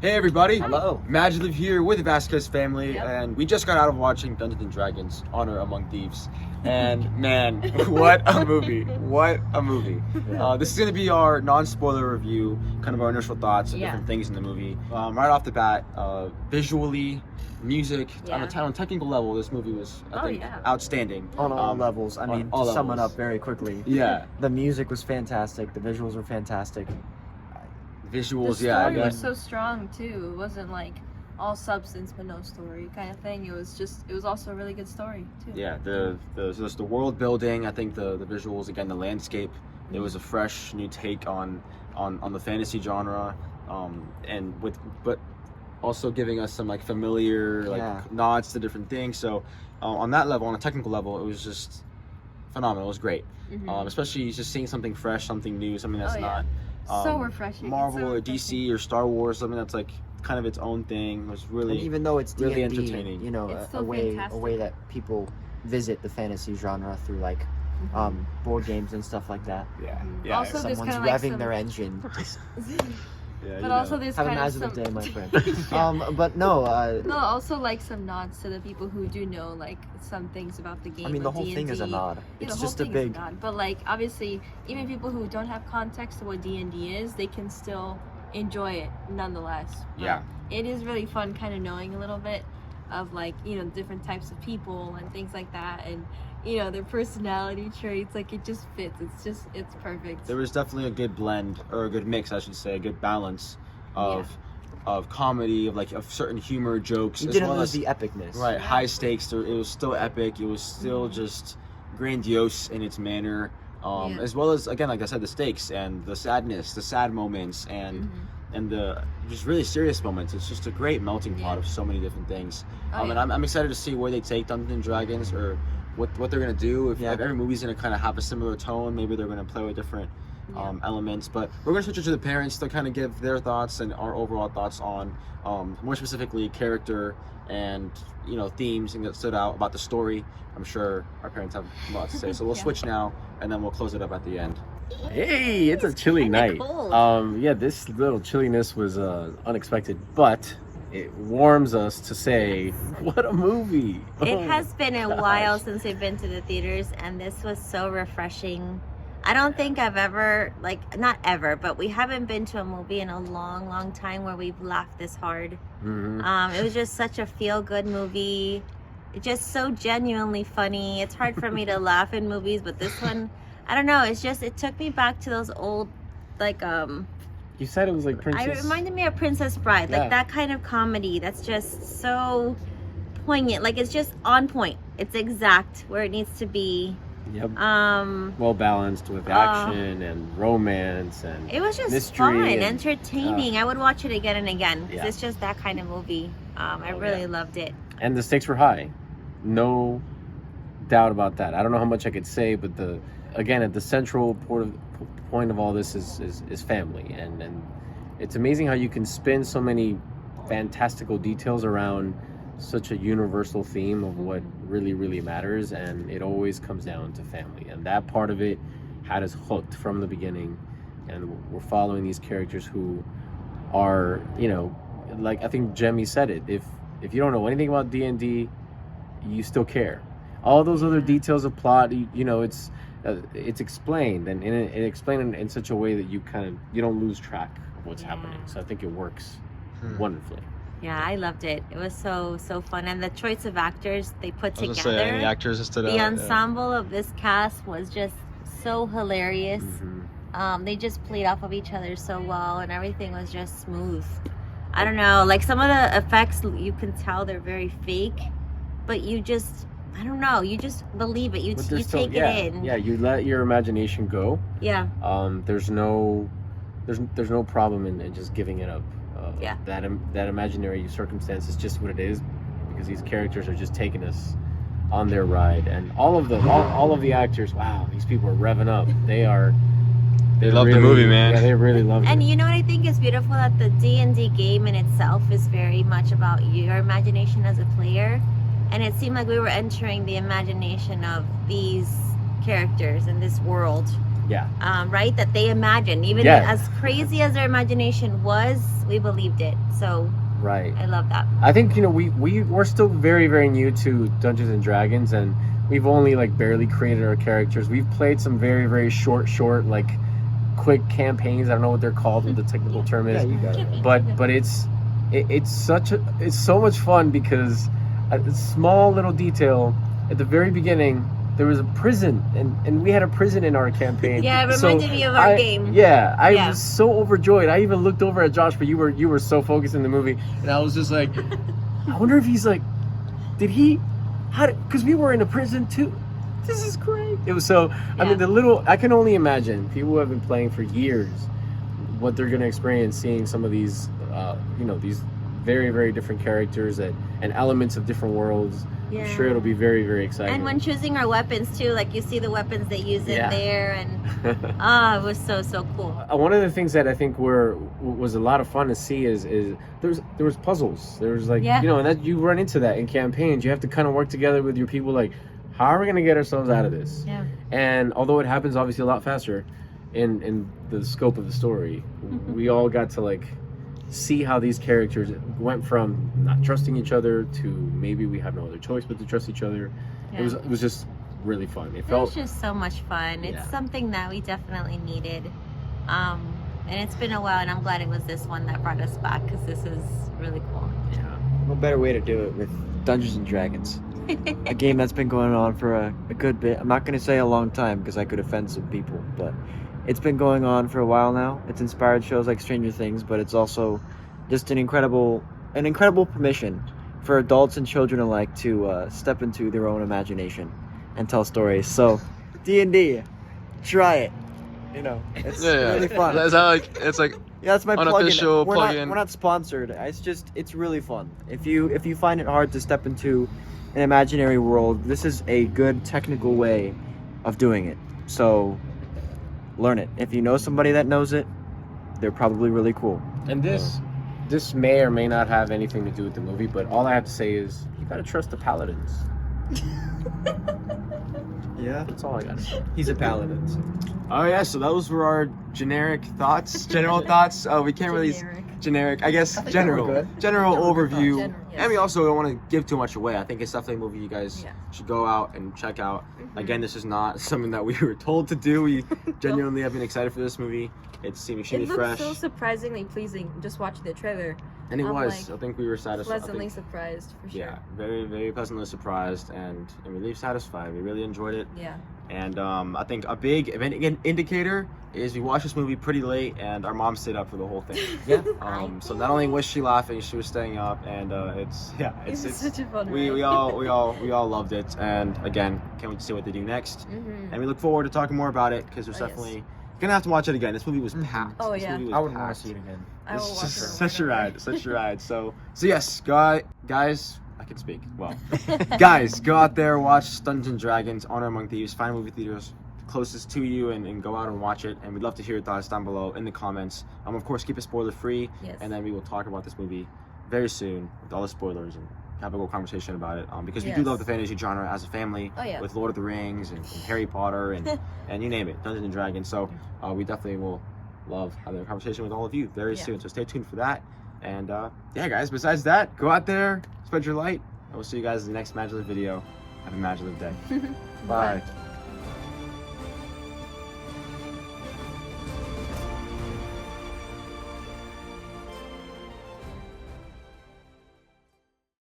Hey everybody! Hello. MaJeliv here with the Vasquez Family, Yep. and we just got out of watching Dungeons and Dragons: Honor Among Thieves, and man, what a movie! What a movie! This is going to be our non-spoiler review, kind of our initial thoughts on different things in the movie. Right off the bat, visually, music, on a technical level, this movie was, I think, outstanding. On all levels. I mean, to sum it up very quickly. Yeah. The music was fantastic. The visuals were fantastic. Visuals, the yeah. story was so strong too. It wasn't like all substance but no story kind of thing. It was also a really good story too. Yeah, the world building, I think the visuals, again, the landscape, it was a fresh new take on the fantasy genre, but also giving us some like familiar nods to different things. So on that level, on a technical level, it was just phenomenal. It was great. Especially just seeing something fresh, something new, something that's not so refreshing. Marvel so or DC or Star Wars, something that's like kind of its own thing. It was really, and even though it's really D&D, entertaining. you know, a way that people visit the fantasy genre through like board games and stuff like that. Yeah. Also, someone's revving their engine. But also there's have a kind nice of some... day, my friend. But no. No, also like some nods to the people who do know like some things about the game. I mean, the whole D&D. thing is a nod. It's just a big nod. But like obviously, even people who don't have context to what D&D is, they can still enjoy it nonetheless. But it is really fun, kind of knowing a little bit of like different types of people and things like that, and their personality traits. Like it just fits. It's perfect. There was definitely a good blend, or a good mix, I should say, a good balance of comedy, of certain humor, jokes. You didn't lose the epicness. Right, high stakes. It was still epic. It was still just grandiose in its manner, as well as, again, like I said, the stakes and the sadness, the sad moments, and the just really serious moments. It's just a great melting pot of so many different things. And I'm excited to see where they take Dungeons and Dragons, or what they're gonna do. If every movie's gonna kind of have a similar tone, maybe they're gonna play with different elements. But we're gonna switch it to the parents to kind of give their thoughts and our overall thoughts on more specifically character and themes and that stood out about the story. I'm sure our parents have a lot to say, so we'll switch now and then we'll close it up at the end. Hey, it's a chilly night. Cold. This little chilliness was unexpected, but it warms us to say, what a movie. It has been a while since we've been to the theaters, and this was so refreshing. I don't think I've ever, not ever, but we haven't been to a movie in a long, long time where we've laughed this hard. It was just such a feel-good movie. It's just so genuinely funny. It's hard for me to laugh in movies, but this one, I don't know, it took me back to those old, You said it was like Princess... It reminded me of Princess Bride, like that kind of comedy that's just so poignant. Like, it's just on point. It's exact where it needs to be. Yep. Well balanced with action and romance and it was just mystery fun, and entertaining. I would watch it again and again because it's just that kind of movie. I really loved it. And the stakes were high, no doubt about that. I don't know how much I could say, but at the central point of all this is family, and it's amazing how you can spin so many fantastical details around such a universal theme of what really, really matters, and it always comes down to family. And that part of it had us hooked from the beginning, and we're following these characters who are, like I think Jemmy said it, if you don't know anything about D&D, you still care. All those other details of plot, it's explained, and it explained in such a way that you don't lose track of what's happening. So I think it works wonderfully. Yeah, I loved it. It was so fun, and the choice of actors they put together. The actors stood out. The ensemble of this cast was just so hilarious. They just played off of each other so well, and everything was just smooth. I don't know, like some of the effects, you can tell they're very fake, but you just, I don't know, you just believe it. You take it in. Yeah, you let your imagination go. Yeah. There's no problem in just giving it up. That imaginary circumstance is just what it is, because these characters are just taking us on their ride, and all of the actors. Wow, these people are revving up. They love the movie, man. Yeah, they really love it. And you know what I think is beautiful, that the D&D game in itself is very much about your imagination as a player, and it seemed like we were entering the imagination of these characters in this world. Yeah. Right? That they imagined. Even as crazy as their imagination was, we believed it. So right. I love that. I think, you know, we're still very, very new to Dungeons and Dragons, and we've only like barely created our characters. We've played some very, very short, like quick campaigns. I don't know what they're called, what the technical term is. Yeah, you got it. But it's so much fun because a small little detail at the very beginning, there was a prison, and we had a prison in our campaign. Yeah, it reminded me of our game. Yeah, I was so overjoyed. I even looked over at Josh, but you were so focused in the movie, and I was just like, I wonder if he's like, because we were in a prison too. This is great. It was so. I mean, I can only imagine people who have been playing for years what they're gonna experience seeing some of these, these very, very different characters and elements of different worlds. Yeah. I'm sure it'll be very, very exciting. And when choosing our weapons too, like you see the weapons they use in there, and it was so cool. One of the things that I think was a lot of fun to see is there was puzzles. There was like and that you run into that in campaigns. You have to kind of work together with your people. Like, how are we gonna get ourselves out of this? Yeah. And although it happens obviously a lot faster, in the scope of the story, we all got to like see how these characters went from not trusting each other to maybe we have no other choice but to trust each other. It was just really fun. It was just so much fun. It's something that we definitely needed, and it's been a while, and I'm glad it was this one that brought us back, because this is really cool. No better way to do it with Dungeons and Dragons, a game that's been going on for a good bit. I'm not going to say a long time because I could offend some people, but it's been going on for a while now. It's inspired shows like Stranger Things, but it's also just an incredible permission for adults and children alike to step into their own imagination and tell stories. So, D&D, try it. You know, it's really fun. Is that like, it's like that's my unofficial plug-in. We're not sponsored. It's really fun. If you find it hard to step into an imaginary world, this is a good technical way of doing it. So learn it. If you know somebody that knows it, they're probably really cool. And this may or may not have anything to do with the movie, but all I have to say is you gotta trust the paladins. Yeah, that's all I gotta say. He's a paladin. Oh yeah, so those were our general thoughts. We can't really generic. I guess general overview. And we also don't want to give too much away. I think it's definitely a movie you guys should go out and check out. Again, this is not something that we were told to do. We genuinely have been excited for this movie. It seemed extremely fresh. It looked so surprisingly pleasing just watching the trailer. And it was. I think we were satisfied. Pleasantly surprised, for sure. Yeah, very, very pleasantly surprised, and we leave satisfied. We really enjoyed it. Yeah. And I think a big indicator is we watched this movie pretty late, and our mom stayed up for the whole thing. So not only was she laughing, she was staying up, and it's such a fun we all loved it. And again, can't wait to see what they do next. And we look forward to talking more about it, because there's definitely gonna have to watch it again. This movie was packed. Oh yeah, I would want to see it again. It's just such a ride. So yes, guys, I can speak. Well, guys, go out there, watch Dungeons and Dragons: Honor Among Thieves. Find movie theaters closest to you and go out and watch it. And we'd love to hear your thoughts down below in the comments. Of course, keep it spoiler free. Yes. And then we will talk about this movie very soon with all the spoilers and have a good conversation about it. Because we do love the fantasy genre as a family. Oh, yeah. With Lord of the Rings and Harry Potter and you name it, Dungeons and Dragons. So we definitely will love having a conversation with all of you very soon. So stay tuned for that. And guys, besides that, go out there, spread your light, and we'll see you guys in the next MaJeliv video. Have a MaJeliv day. Bye.